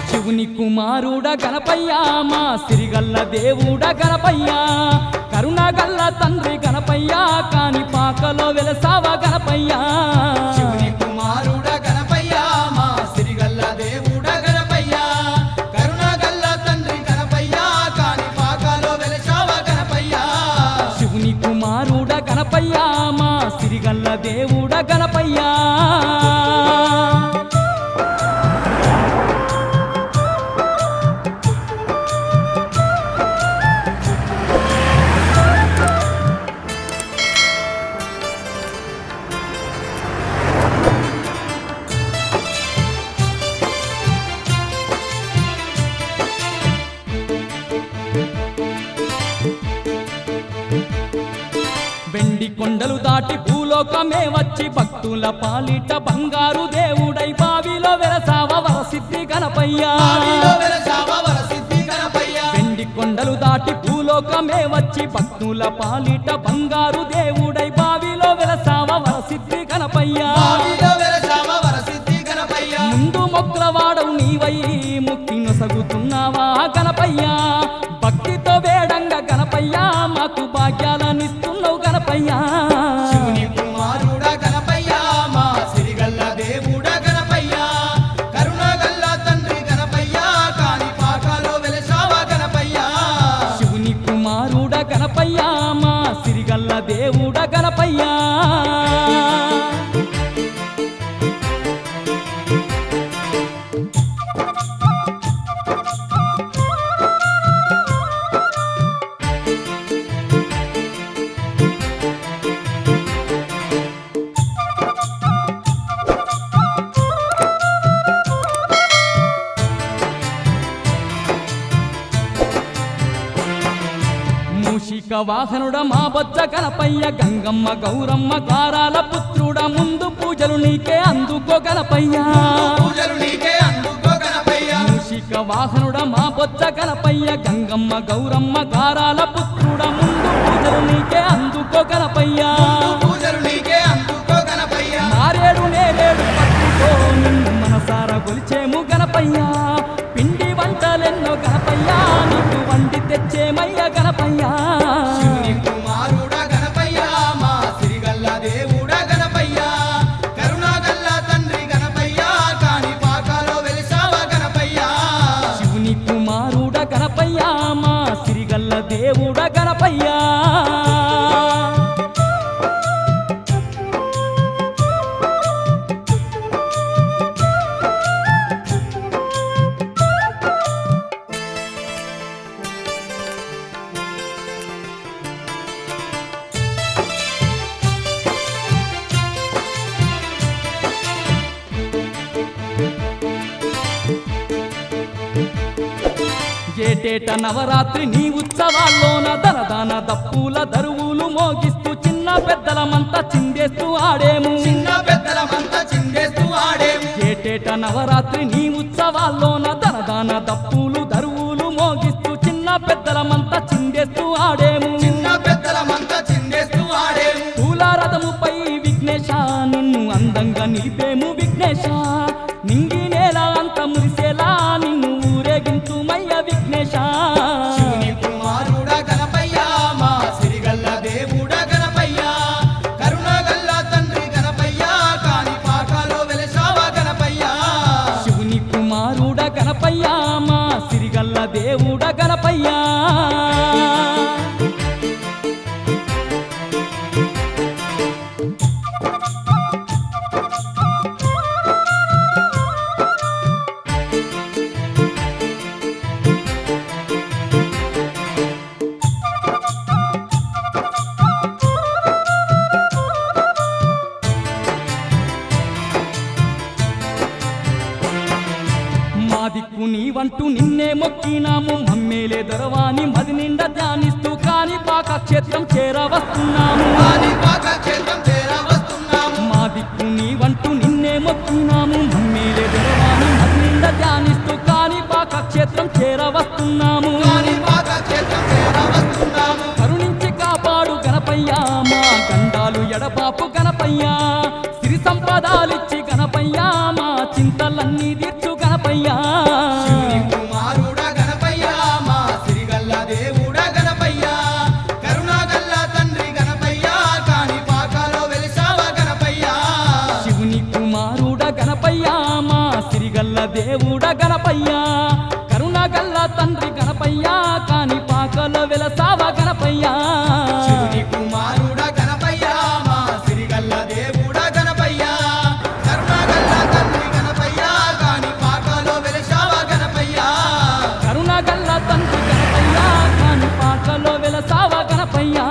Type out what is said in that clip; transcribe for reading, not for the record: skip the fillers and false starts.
శివుని కుమారుడ గణపయ్యా మా సిరిగల్ల దేవుడ గణపయ్యా కరుణగల్ల తండ్రి గణపయ్యా కాని పాకలో వెలసావ గణపయ్యా శివుని కుమారుడ గణపయ్యా మా సిరిగల్ల దేవుడ గణపయ్యా కరుణగల్ల తండ్రి గణపయ్యా కాని పాకలో వెలసావ గణపయ్యా శివుని కుమారుడ గణపయ్యా మా సిరిగల్ల దేవుడ గణపయ్యా వెండి కొండలు దాటి భూలోకమే వచ్చి భక్తుల పాలిట బంగారు దేవుడై బావిలో వెలసావ వరసిద్ధి గణపయ్యా బావిలో వెలసావ వరసిద్ధి గణపయ్యా వెండి కొండలు దాటి భూలోకమే వచ్చి భక్తుల పాలిట బంగారు దేవుడై బావిలో వెలసావ వరసిద్ధి గణపయ్యా బావిలో వెలసావ వరసిద్ధి గణపయ్యా ముందు మొక్కలవాడవు నీవై ముక్తి నొసగుతున్నావా గణపయ్యా భక్తితో వేడంగా గణపయ్యా మాకు భాగ్యాలనిస్తున్నావు గణపయ్యా శివుని కుమారుడ గణపయ్యా మా సిరిగల్ల దేవుడ గణపయ్యా కరుణగల్ల తండ్రి గణపయ్యా కాని పాకలో వెలసావ గణపయ్యా శివుని కుమారుడ గణపయ్యా మా సిరిగల్ల దేవుడ గణపయ్యా మూషిక వాహనుడ మా బొజ్జ గణపయ్య గంగమ్మ గౌరమ్మ గారాల పుత్రుడ ముందు పూజలు నీకే అందుకో గణపయ్యా పూజలు నీకే అందుకో గణపయ్యా మూషిక వాహనుడ మా బొజ్జ గణపయ్య గంగమ్మ గౌరమ్మ గారాల పుత్రుడ ముందు పూజలు నీకే అందుకో గణపయ్యా పూజలు నీకే అందుకో గణపయ్యా మారేడు నేరేడు పట్టుకో నిన్ను మనసార గొలిచేము గణపయ్యా పిండి వంటలెన్నో గణపయ్యా నీకు వండి తెచ్చేమయ్య గణపయ్యా శివుని కుమారుడ గణపయ్యా మా సిరిగల్ల దేవుడ గణపయ్యా కరుణగల్ల తండ్రి గణపయ్యా కాని పాకలో వెలసావ గణపయ్యా శివుని కుమారుడ గణపయ్యా మా సిరిగల్ల దేవుడ గణపయ్యా ఏటేట నవరాత్రి నీ ఉత్సవాల్లోన దనదాన దప్పుల దరువులు మోగిస్తూ చిన్న పెద్దలమంతా చిందేస్తూ ఆడేము చిన్న పెద్దలమంతా చిందేస్తూ ఆడేము ఏటేట నవరాత్రి నీ ఉత్సవాల్లోన దనదాన దప్పులు దరువులు మోగిస్తూ చిన్న పెద్దలమంతా చిందేస్తూ ఆడేము చిన్న పెద్దలమంతా చిందేస్తూ ఆడేము పూల రథముపై విఘ్నేశ నిన్ను అందంగా నిలిపేము విఘ్నేశ నింగి నేల అంత మురిసేలా నిన్ను ఊరేగించుమయ్య విఘ్నేశ శివుని కుమారుడ గణపయ్యా మా సిరిగల్ల దేవుడ గణపయ్యా కరుణగల్ల తండ్రి గణపయ్యా కాని పాకలో వెలసావ గణపయ్యా శివుని కుమారుడ గణపయ్యా మా సిరిగల్ల దేవుడ గణపయ్యా దిక్కు నీవంటూ నిన్నే మొక్కినాము మమ్మేలే దొరవాని మది నిండా ధ్యానిస్తూ కాణిపాక క్షేత్రం చేరవస్తున్నాము కాణిపాక క్షేత్రం చేరవస్తున్నాము. మా దిక్కు నీవంటూ నిన్నే మొక్కున్నాము మమ్మీలే దేవాని మన్నిండ ధ్యానిస్తూ కాణిపాక క్షేత్రం చేరవస్తున్నాము కాణిపాక క్షేత్రం చేరవస్తున్నాము. కరుణించి కాపాడు గణపయ్యా మా గండాలు ఎడబాపు గణపయ్యా సిరి సంపదాలిచ్చి గణపయ్యా మా చింతలన్నీ తీర్చు గణపయ్యా శివుని కుమారుడ గణపయ్య మా సిరిగల్ల దేవుడ గణపయ్య కరుణాగల్ల తండ్రి గణపయ్య కాణిపాకలో వెలిసావ గణపయ్య. శివుని కుమారుడ గణపయ్యా మా సిరిగల్ల దేవుడ గణపయ్యా కరుణగల్ల తండ్రి గణపయ్యా కాణిపాకలో వెలసావ గణపయ్యా శివుని కుమారుడ గణపయ్య మా సిరిగల్ల దేవుడ గణపయ్య కరుణాగల్ల తండ్రి గణపయ్య కాణిపాకలో వెలిసావ గణపయ్య. కరుణగల్ల తండ్రి గణపయ్యా కాణిపాకలో వెలసావ గణపయ్యా